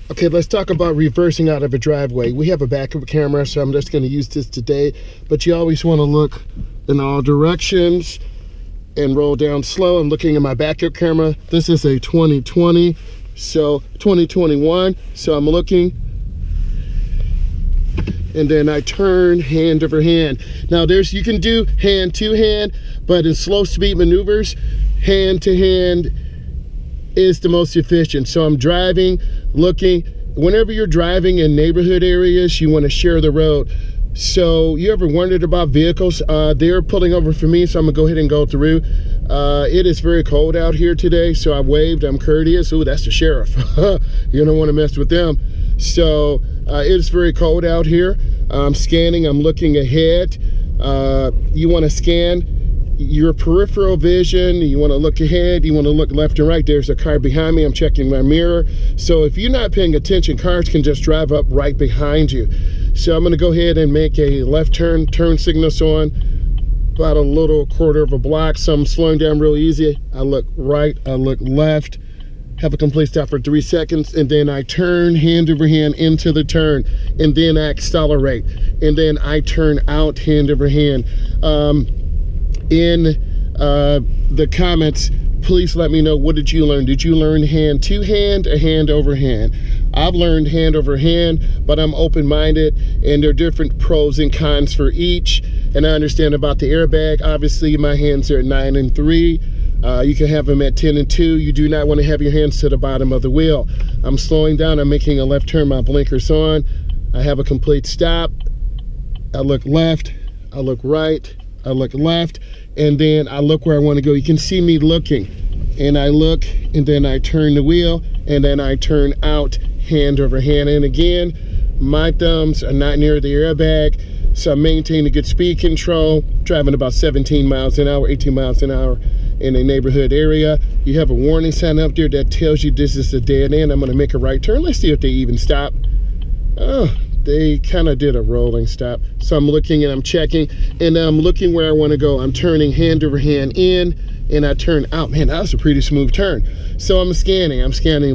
Okay, let's talk about reversing out of a driveway. We have a backup camera, so I'm just going to use this today, but you always want to look in all directions and roll down slow. I'm looking at my backup camera. This is a 2020, so 2021, so I'm looking, and then I turn hand over hand. Now you can do hand to hand, but in slow speed maneuvers, hand to hand is the most efficient. So I'm driving, looking. Whenever you're driving in neighborhood areas, you want to share the road. So you ever wondered about vehicles? They're pulling over for me, so I'm gonna go ahead and go through. It is very cold out here today, so I waved, I'm courteous. Ooh, that's the sheriff. You don't want to mess with them. So it's very cold out here. I'm scanning, I'm looking ahead. You want to scan your peripheral vision, you want to look ahead, you want to look left and right. There's a car behind me, I'm checking my mirror. So if you're not paying attention, cars can just drive up right behind you. So I'm going to go ahead and make a left turn signals on, about a little quarter of a block. So I'm slowing down real easy. I look right, I look left, have a complete stop for 3 seconds, and then I turn hand over hand into the turn, and then I accelerate, and then I turn out hand over hand. In the comments, please let me know, what did you learn? Did you learn hand to hand or hand over hand? I've learned hand over hand, but I'm open-minded, and there are different pros and cons for each. And I understand about the airbag. Obviously, my hands are at 9 and 3. You can have them at 10 and 2. You do not want to have your hands to the bottom of the wheel. I'm slowing down, I'm making a left turn, my blinkers on. I have a complete stop. I look left, I look right, I look left, and then I look where I want to go. You can see me looking, and I look, and then I turn the wheel, and then I turn out hand over hand. And again, my thumbs are not near the airbag, so I'm maintaining good speed control, driving about 17 miles an hour, 18 miles an hour in a neighborhood area. You have a warning sign up there that tells you this is a dead end. I'm going to make a right turn. Let's see if they even stop. Oh, they kind of did a rolling stop. So I'm looking and I'm checking, and I'm looking where I want to go. I'm turning hand over hand in, and I turn out. Man, that was a pretty smooth turn. So I'm scanning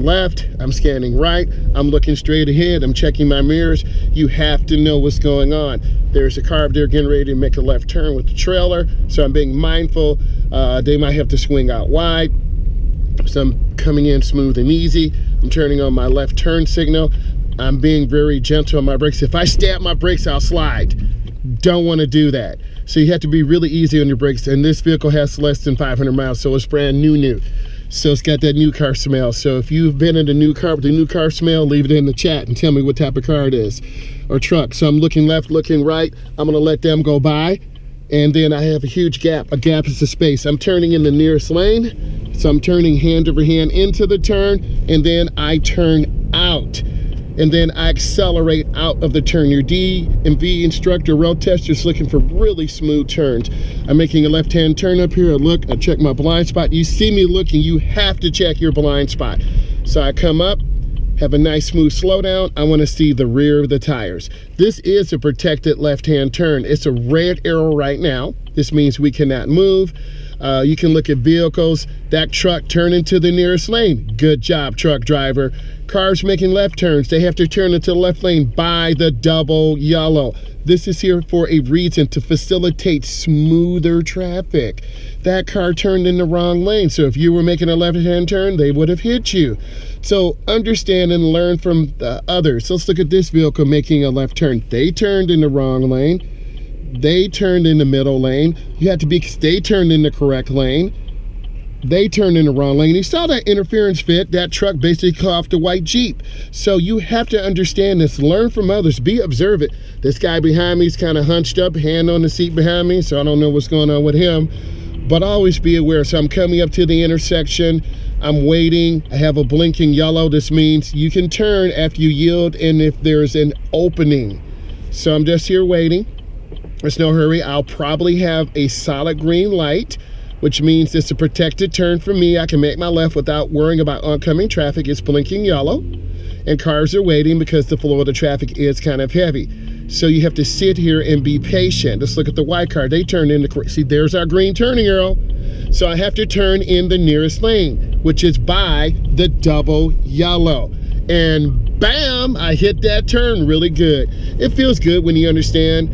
left, I'm scanning right, I'm looking straight ahead, I'm checking my mirrors. You have to know what's going on. There's a car up there getting ready to make a left turn with the trailer, so I'm being mindful. They might have to swing out wide, so I'm coming in smooth and easy. I'm turning on my left turn signal. I'm being very gentle on my brakes. If I stab my brakes, I'll slide. Don't want to do that. So you have to be really easy on your brakes. And this vehicle has less than 500 miles, so it's brand new. So it's got that new car smell. So if you've been in a new car with the new car smell, leave it in the chat and tell me what type of car it is, or truck. So I'm looking left, looking right. I'm going to let them go by. And then I have a huge gap. A gap is a space. I'm turning in the nearest lane. So I'm turning hand over hand into the turn, and then I turn out. And then I accelerate out of the turn. Your DMV instructor, road tester, is looking for really smooth turns. I'm making a left-hand turn up here. I look, I check my blind spot. You see me looking, you have to check your blind spot. So I come up, have a nice smooth slowdown. I want to see the rear of the tires. This is a protected left-hand turn. It's a red arrow right now. This means we cannot move. You can look at vehicles. That truck turned into the nearest lane. Good job, truck driver. Cars making left turns, they have to turn into the left lane by the double yellow. This is here for a reason, to facilitate smoother traffic. That car turned in the wrong lane, so if you were making a left-hand turn, they would have hit you. So understand and learn from the others. Let's look at this vehicle making a left turn. They turned in the wrong lane. They turned in the middle lane. You have to be, they turned in the correct lane. They turned in the wrong lane. You saw that interference fit. That truck basically cut off the white Jeep. So you have to understand this. Learn from others. Be observant. This guy behind me is kind of hunched up, hand on the seat behind me, so I don't know what's going on with him. But always be aware. So I'm coming up to the intersection. I'm waiting. I have a blinking yellow. This means you can turn after you yield and if there's an opening. So I'm just here waiting. There's no hurry. I'll probably have a solid green light, which means it's a protected turn for me. I can make my left without worrying about oncoming traffic. It's blinking yellow, and cars are waiting because the flow of the traffic is kind of heavy. So you have to sit here and be patient. Let's look at the white car. They turned in the, see, there's our green turning arrow. So I have to turn in the nearest lane, which is by the double yellow. And bam, I hit that turn really good. It feels good when you understand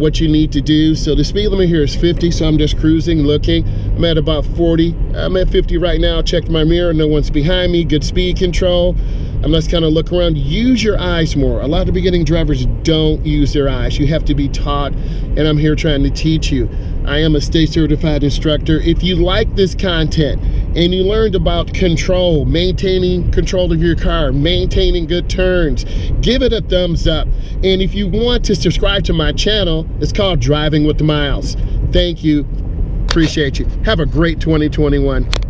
what you need to do. So the speed limit here is 50, so I'm just cruising, looking. I'm at about 40. I'm at 50 right now. Checked my mirror, no one's behind me. Good speed control. I'm just kind of look around. Use your eyes more. A lot of beginning drivers don't use their eyes. You have to be taught, and I'm here trying to teach you. I am a state certified instructor. If you like this content and you learned about control, maintaining control of your car, maintaining good turns, give it a thumbs up. And if you want to subscribe to my channel, it's called Driving with Myles. Thank you. Appreciate you. Have a great 2021.